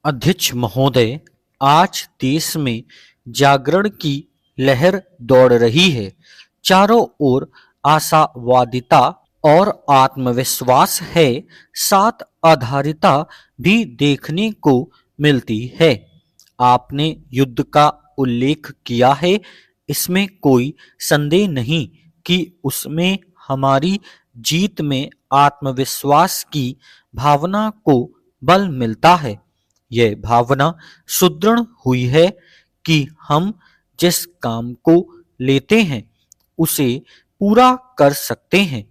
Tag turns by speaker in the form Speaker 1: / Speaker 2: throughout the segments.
Speaker 1: अध्यक्ष महोदय, आज देश में जागरण की लहर दौड़ रही है। चारों ओर आशावादिता और आत्मविश्वास है, साथ आधारिता भी देखने को मिलती है। आपने युद्ध का उल्लेख किया है, इसमें कोई संदेह नहीं कि उसमें हमारी जीत में आत्मविश्वास की भावना को बल मिलता है। यह भावना सुदृढ़ हुई है कि हम जिस काम को लेते हैं उसे पूरा कर सकते हैं,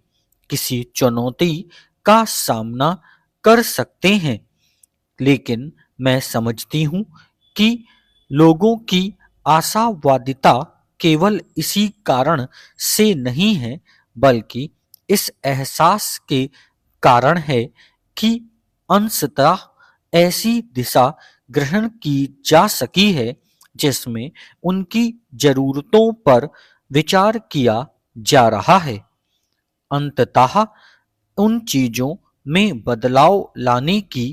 Speaker 1: किसी चुनौती का सामना कर सकते हैं। लेकिन मैं समझती हूँ कि लोगों की आशावादिता केवल इसी कारण से नहीं है, बल्कि इस एहसास के कारण है कि अंततः ऐसी दिशा ग्रहण की जा सकी है जिसमें उनकी जरूरतों पर विचार किया जा रहा है। अंततः उन चीजों में बदलाव लाने की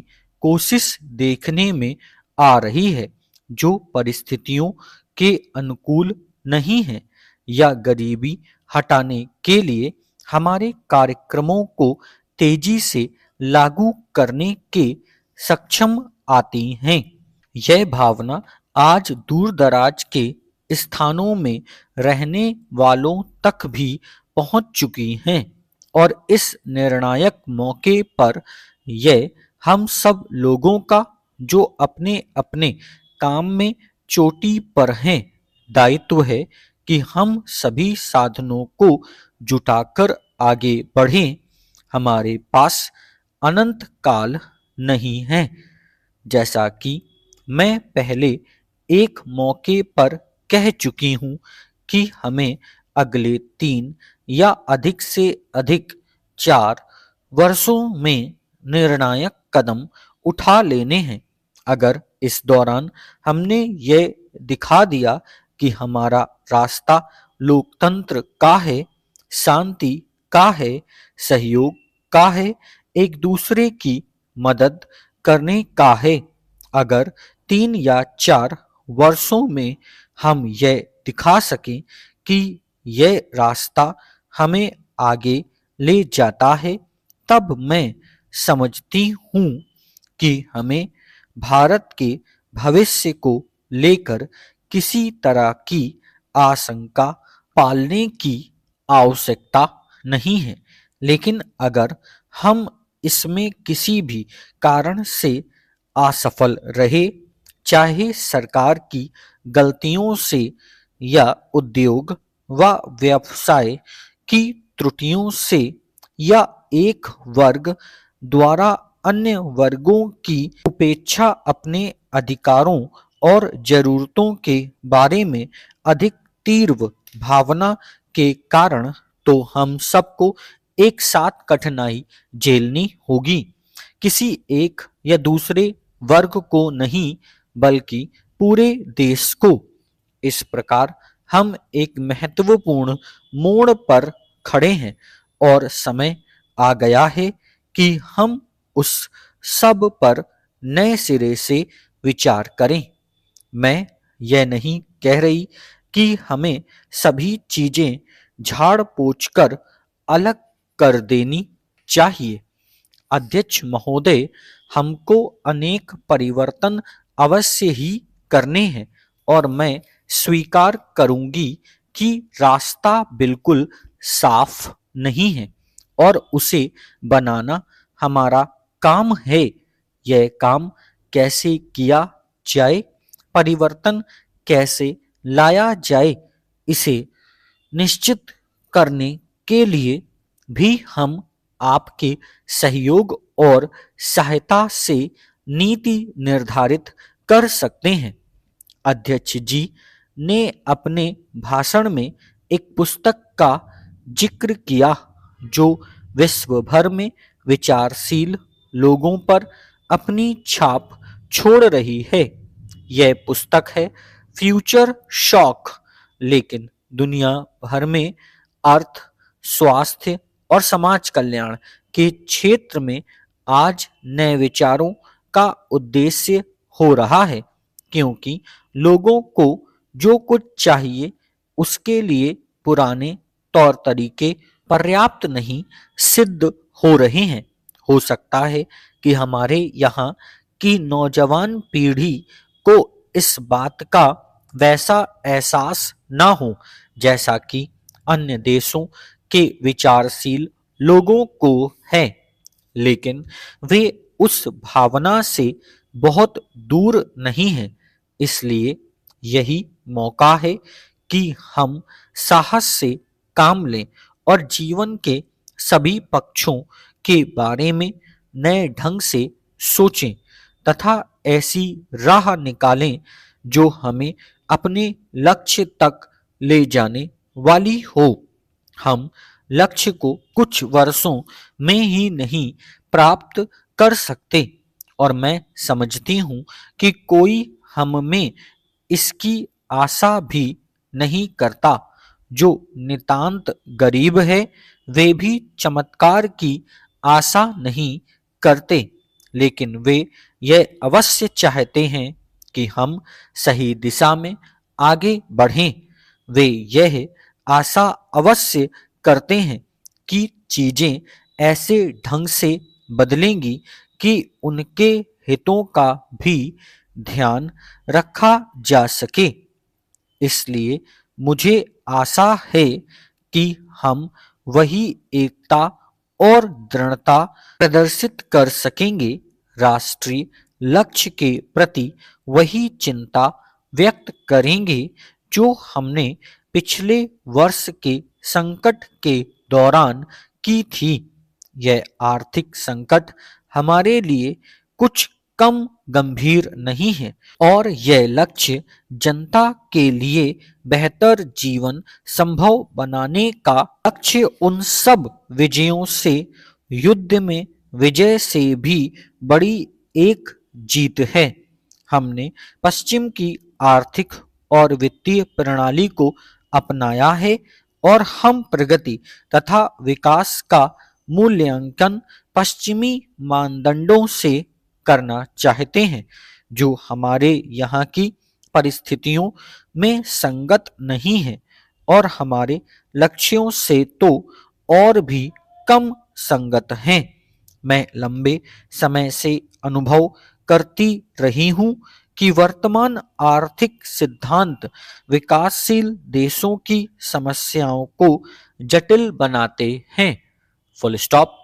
Speaker 1: कोशिश देखने में आ रही है जो परिस्थितियों के अनुकूल नहीं है, या गरीबी हटाने के लिए हमारे कार्यक्रमों को तेजी से लागू करने के सक्षम आती हैं। यह भावना आज दूर दराज के स्थानों में रहने वालों तक भी पहुंच चुकी हैं, और इस निर्णायक मौके पर यह हम सब लोगों का, जो अपने अपने काम में चोटी पर हैं, दायित्व है कि हम सभी साधनों को जुटाकर आगे बढ़ें। हमारे पास अनंत काल नहीं है, जैसा कि मैं पहले एक मौके पर कह चुकी हूँ कि हमें अगले 3 या अधिक से अधिक 4 वर्षों में निर्णायक कदम उठा लेने हैं। अगर इस दौरान हमने ये दिखा दिया कि हमारा रास्ता लोकतंत्र का है, शांति का है, सहयोग का है, एक दूसरे की मदद करने का है, अगर 3 या 4 वर्षों में हम यह दिखा सकें कि यह रास्ता हमें आगे ले जाता है, तब मैं समझती हूँ कि हमें भारत के भविष्य को लेकर किसी तरह की आशंका पालने की आवश्यकता नहीं है। लेकिन अगर हम इसमें किसी भी कारण से असफल रहे, चाहे सरकार की गलतियों से या उद्योग व व्यवसाय की त्रुटियों से, या एक वर्ग द्वारा अन्य वर्गों की उपेक्षा, अपने अधिकारों और जरूरतों के बारे में अधिक तीव्र भावना के कारण, तो हम सबको एक साथ कठिनाई झेलनी होगी। किसी एक या दूसरे वर्ग को नहीं, बल्कि पूरे देश को। इस प्रकार हम एक महत्वपूर्ण मोड़ पर खड़े हैं, और समय आ गया है कि हम उस सब पर नए सिरे से विचार करें। मैं यह नहीं कह रही कि हमें सभी चीजें झाड़ पोंछ कर अलग कर देनी चाहिए। अध्यक्ष महोदय, हमको अनेक परिवर्तन अवश्य ही करने हैं, और मैं स्वीकार करूंगी कि रास्ता बिल्कुल साफ नहीं है, और उसे बनाना हमारा काम है। यह काम कैसे किया जाए, परिवर्तन कैसे लाया जाए, इसे निश्चित करने के लिए भी हम आपके सहयोग और सहायता से नीति निर्धारित कर सकते हैं। अध्यक्ष जी ने अपने भाषण में एक पुस्तक का जिक्र किया जो विश्व भर में विचारशील लोगों पर अपनी छाप छोड़ रही है। यह पुस्तक है फ्यूचर शॉक। लेकिन दुनिया भर में अर्थ, स्वास्थ्य और समाज कल्याण के क्षेत्र में आज नए विचारों का उद्देश्य हो रहा है, क्योंकि लोगों को जो कुछ चाहिए उसके लिए पुराने तौर तरीके पर्याप्त नहीं सिद्ध हो रहे हैं। हो सकता है कि हमारे यहाँ की नौजवान पीढ़ी को इस बात का वैसा एहसास ना हो जैसा कि अन्य देशों के विचारशील लोगों को है, लेकिन वे उस भावना से बहुत दूर नहीं हैं। इसलिए यही मौका है कि हम साहस से काम लें और जीवन के सभी पक्षों के बारे में नए ढंग से सोचें तथा ऐसी राह निकालें जो हमें अपने लक्ष्य तक ले जाने वाली हो। हम लक्ष्य को कुछ वर्षों में ही नहीं प्राप्त कर सकते, और मैं समझती हूँ कि कोई हम में इसकी आशा भी नहीं करता। जो नितांत गरीब है वे भी चमत्कार की आशा नहीं करते, लेकिन वे यह अवश्य चाहते हैं कि हम सही दिशा में आगे बढ़ें। वे यह आशा अवश्य करते हैं कि चीजें ऐसे ढंग से बदलेंगी कि उनके हितों का भी ध्यान रखा जा सके। इसलिए मुझे आशा है कि हम वही एकता और दृढ़ता प्रदर्शित कर सकेंगे, राष्ट्रीय लक्ष्य के प्रति वही चिंता व्यक्त करेंगे जो हमने पिछले वर्ष के संकट के दौरान की थी। यह आर्थिक संकट हमारे लिए कुछ कम गंभीर नहीं है, और यह लक्ष्य जनता के लिए बेहतर जीवन संभव बनाने का लक्ष्य उन सब विजयों से, युद्ध में विजय से भी बड़ी एक जीत है। हमने पश्चिम की आर्थिक और वित्तीय प्रणाली को अपनाया है और हम प्रगति तथा विकास का मूल्यांकन पश्चिमी मानदंडों से करना चाहते हैं, जो हमारे यहाँ की परिस्थितियों में संगत नहीं है और हमारे लक्ष्यों से तो और भी कम संगत हैं। मैं लंबे समय से अनुभव करती रही हूँ कि वर्तमान आर्थिक सिद्धांत विकासशील देशों की समस्याओं को जटिल बनाते हैं। Full stop.